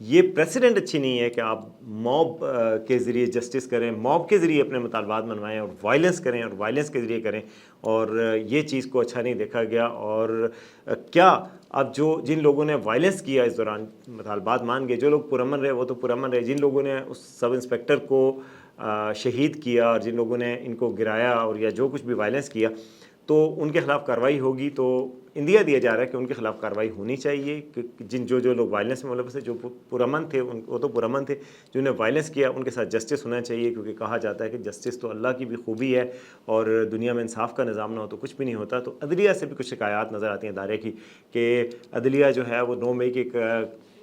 یہ پریسیڈنٹ اچھی نہیں ہے کہ آپ موب کے ذریعے جسٹس کریں، موب کے ذریعے اپنے مطالبات منوائیں اور وائلنس کریں اور وائلنس کے ذریعے کریں، اور یہ چیز کو اچھا نہیں دیکھا گیا۔ اور کیا اب جن لوگوں نے وائلنس کیا اس دوران، مطالبات مان گئے، جو لوگ پرامن رہے وہ تو پرامن رہے، جن لوگوں نے اس سب انسپیکٹر کو شہید کیا اور جن لوگوں نے ان کو گرایا اور یا جو کچھ بھی وائلنس کیا، تو ان کے خلاف کارروائی ہوگی۔ تو اندیا دیا جا رہا ہے کہ ان کے خلاف کارروائی ہونی چاہیے، کہ جو لوگ وائلنس میں ملوث تھے، جو پرامن تھے وہ تو پرامن تھے، جنہوں نے وائلنس کیا ان کے ساتھ جسٹس ہونا چاہیے، کیونکہ کہا جاتا ہے کہ جسٹس تو اللہ کی بھی خوبی ہے، اور دنیا میں انصاف کا نظام نہ ہو تو کچھ بھی نہیں ہوتا۔ تو عدلیہ سے بھی کچھ شکایات نظر آتی ہیں ادارے کی، کہ عدلیہ جو ہے وہ 9 مئی کے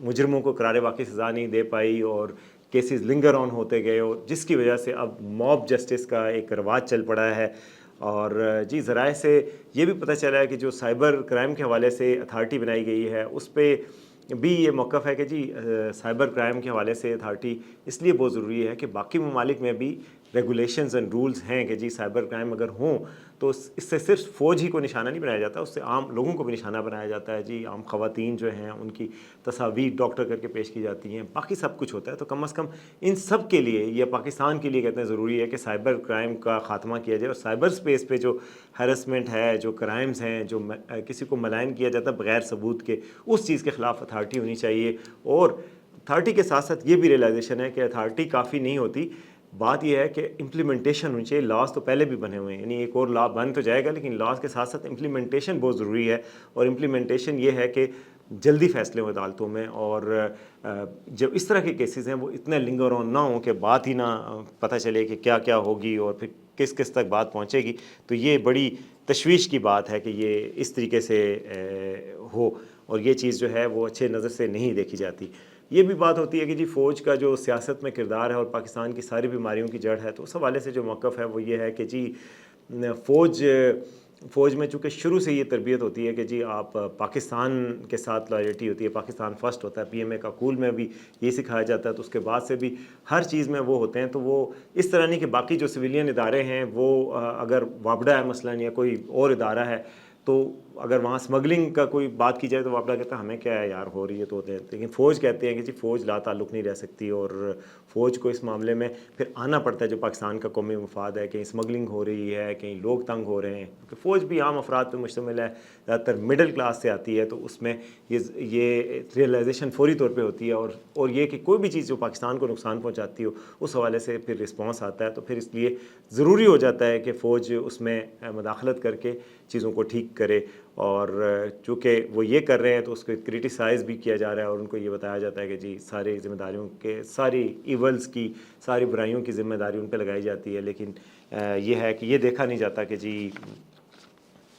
مجرموں کو قرار واقعی سزا نہیں دے پائی، اور کیسز لنگر آن ہوتے گئے، اور جس کی وجہ سے اب موب جسٹس کا ایک رواج چل پڑا ہے۔ اور جی ذرائع سے یہ بھی پتہ چلا ہے کہ جو سائبر کرائم کے حوالے سے اتھارٹی بنائی گئی ہے، اس پہ بھی یہ موقف ہے کہ جی سائبر کرائم کے حوالے سے اتھارٹی اس لیے بہت ضروری ہے کہ باقی ممالک میں بھی ریگولیشنز اینڈ رولز ہیں کہ جی سائبر کرائم اگر ہوں تو اس سے صرف فوج ہی کو نشانہ نہیں بنایا جاتا، اس سے عام لوگوں کو بھی نشانہ بنایا جاتا ہے۔ جی عام خواتین جو ہیں ان کی تصاویر ڈاکٹر کر کے پیش کی جاتی ہیں، باقی سب کچھ ہوتا ہے۔ تو کم از کم ان سب کے لیے، یہ پاکستان کے لیے کہتے ہیں ضروری ہے کہ سائبر کرائم کا خاتمہ کیا جائے، اور سائبر سپیس پہ جو ہیرسمنٹ ہے، جو کرائمز ہیں، جو کسی کو ملائن کیا جاتا ہے بغیر ثبوت کے، اس چیز کے خلاف اتھارٹی ہونی چاہیے۔ اور اتھارٹی کے ساتھ ساتھ یہ بھی ریئلائزیشن ہے کہ اتھارٹی کافی نہیں ہوتی، بات یہ ہے کہ امپلیمنٹیشن ہونی چاہیے۔ لاز تو پہلے بھی بنے ہوئے ہیں، یعنی ایک اور لا بن تو جائے گا، لیکن لاز کے ساتھ ساتھ امپلیمنٹیشن بہت ضروری ہے۔ اور امپلیمنٹیشن یہ ہے کہ جلدی فیصلے ہوں عدالتوں میں، اور جب اس طرح کے کیسز ہیں وہ اتنے لنگر آن نہ ہوں کہ بات ہی نہ پتہ چلے کہ کیا کیا ہوگی اور پھر کس کس تک بات پہنچے گی۔ تو یہ بڑی تشویش کی بات ہے کہ یہ اس طریقے سے ہو، اور یہ چیز جو ہے وہ اچھے نظر سے نہیں دیکھی جاتی۔ یہ بھی بات ہوتی ہے کہ جی فوج کا جو سیاست میں کردار ہے اور پاکستان کی ساری بیماریوں کی جڑ ہے، تو اس حوالے سے جو موقف ہے وہ یہ ہے کہ جی فوج میں چونکہ شروع سے یہ تربیت ہوتی ہے کہ جی آپ پاکستان کے ساتھ لائلٹی ہوتی ہے، پاکستان فرسٹ ہوتا ہے، پی ایم اے کا کول میں بھی یہ سکھایا جاتا ہے، تو اس کے بعد سے بھی ہر چیز میں وہ ہوتے ہیں۔ تو وہ اس طرح نہیں کہ باقی جو سویلین ادارے ہیں وہ اگر وابڈا ہے مثلاً یا کوئی اور ادارہ ہے، تو اگر وہاں اسمگلنگ کا کوئی بات کی جائے تو وابڈا کہتا ہے ہمیں کیا ہے یار، ہو رہی ہے تو ہوتے ہیں، لیکن فوج کہتے ہیں کہ جی فوج لا تعلق نہیں رہ سکتی، اور فوج کو اس معاملے میں پھر آنا پڑتا ہے جو پاکستان کا قومی مفاد ہے، کہیں اسمگلنگ ہو رہی ہے، کہیں لوگ تنگ ہو رہے ہیں، کیونکہ فوج بھی عام افراد پہ مشتمل ہے، زیادہ تر مڈل کلاس سے آتی ہے، تو اس میں یہ ریئلائزیشن فوری طور پہ ہوتی ہے، اور یہ کہ کوئی بھی چیز جو پاکستان کو نقصان پہنچاتی ہو اس حوالے سے پھر رسپانس آتا ہے۔ تو پھر اس لیے ضروری ہو جاتا ہے کہ فوج اس میں مداخلت کر کے چیزوں کو ٹھیک کرے، اور چونکہ وہ یہ کر رہے ہیں تو اس کو کرٹیسائز بھی کیا جا رہا ہے، اور ان کو یہ بتایا جاتا ہے کہ جی ساری ذمہ داریوں کے، ساری ایولز کی، ساری برائیوں کی ذمہ داری ان پہ لگائی جاتی ہے، لیکن یہ ہے کہ یہ دیکھا نہیں جاتا کہ جی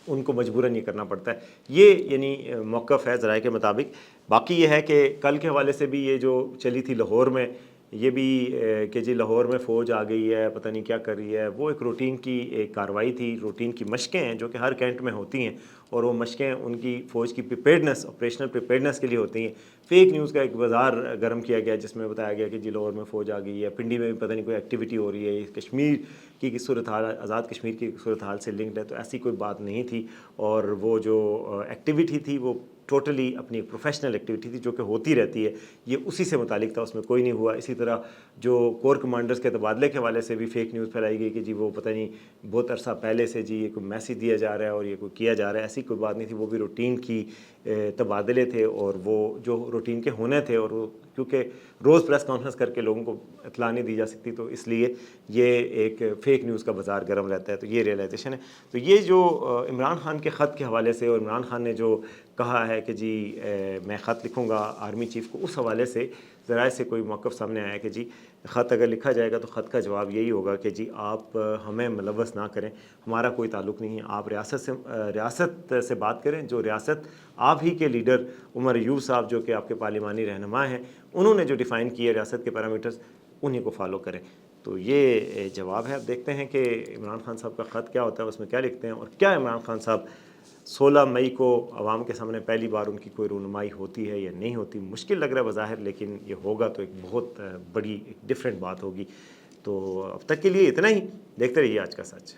ان کو مجبوراً یہ کرنا پڑتا ہے۔ یہ یعنی موقف ہے ذرائع کے مطابق۔ باقی یہ ہے کہ کل کے حوالے سے بھی یہ جو چلی تھی لاہور میں، یہ بھی کہ جی لاہور میں فوج آ گئی ہے، پتہ نہیں کیا کر رہی ہے، وہ ایک روٹین کی ایک کارروائی تھی، روٹین کی مشقیں ہیں جو کہ ہر کینٹ میں ہوتی ہیں، اور وہ مشقیں ان کی فوج کی پریپیئرڈنس، آپریشنل پریپیئرڈنس کے لیے ہوتی ہیں۔ فیک نیوز کا ایک بازار گرم کیا گیا جس میں بتایا گیا کہ جی لاہور میں فوج آ گئی ہے، پنڈی میں بھی پتہ نہیں کوئی ایکٹیویٹی ہو رہی ہے، کشمیر کی صورتحال، آزاد کشمیر کی صورتحال سے لنکڈ ہے، تو ایسی کوئی بات نہیں تھی۔ اور وہ جو ایکٹیویٹی تھی وہ ٹوٹلی اپنی پروفیشنل ایکٹیویٹی تھی جو کہ ہوتی رہتی ہے، یہ اسی سے متعلق تھا، اس میں کوئی نہیں ہوا۔ اسی طرح جو کور کمانڈرز کے تبادلے کے حوالے سے بھی فیک نیوز پھیلائی گئی کہ جی وہ پتہ نہیں بہت عرصہ پہلے سے جی یہ کوئی میسیج دیا جا رہا ہے اور یہ کوئی کیا جا رہا ہے، ایسی کوئی بات نہیں تھی، وہ بھی روٹین کی تبادلے تھے، اور وہ جو روٹین کے ہونے تھے، اور وہ کیونکہ روز پریس کانفرنس کر کے لوگوں کو اطلاع نہیں دی جا سکتی، تو اس لیے یہ ایک فیک نیوز کا بازار گرم رہتا ہے۔ تو یہ ریئلائزیشن ہے۔ تو یہ جو عمران خان کے خط کے حوالے سے، اور عمران خان نے جو کہا ہے کہ جی میں خط لکھوں گا آرمی چیف کو، اس حوالے سے ذرائع سے کوئی موقف سامنے آیا کہ جی خط اگر لکھا جائے گا تو خط کا جواب یہی ہوگا کہ جی آپ ہمیں ملوث نہ کریں، ہمارا کوئی تعلق نہیں ہے، آپ ریاست سے بات کریں، جو ریاست آپ ہی کے لیڈر عمر ایوب صاحب جو کہ آپ کے پارلیمانی رہنما ہیں، انہوں نے جو ڈیفائن کیے ریاست کے پیرامیٹرز، انہیں کو فالو کریں۔ تو یہ جواب ہے۔ اب دیکھتے ہیں کہ عمران خان صاحب کا خط کیا ہوتا ہے، اس میں کیا لکھتے ہیں، اور کیا عمران خان صاحب 16 مئی کو عوام کے سامنے پہلی بار ان کی کوئی رونمائی ہوتی ہے یا نہیں ہوتی۔ مشکل لگ رہا ہے بظاہر، لیکن یہ ہوگا تو ایک بہت بڑی ایک ڈفرینٹ بات ہوگی۔ تو اب تک کے لیے اتنا ہی، دیکھتے رہیے آج کا سچ۔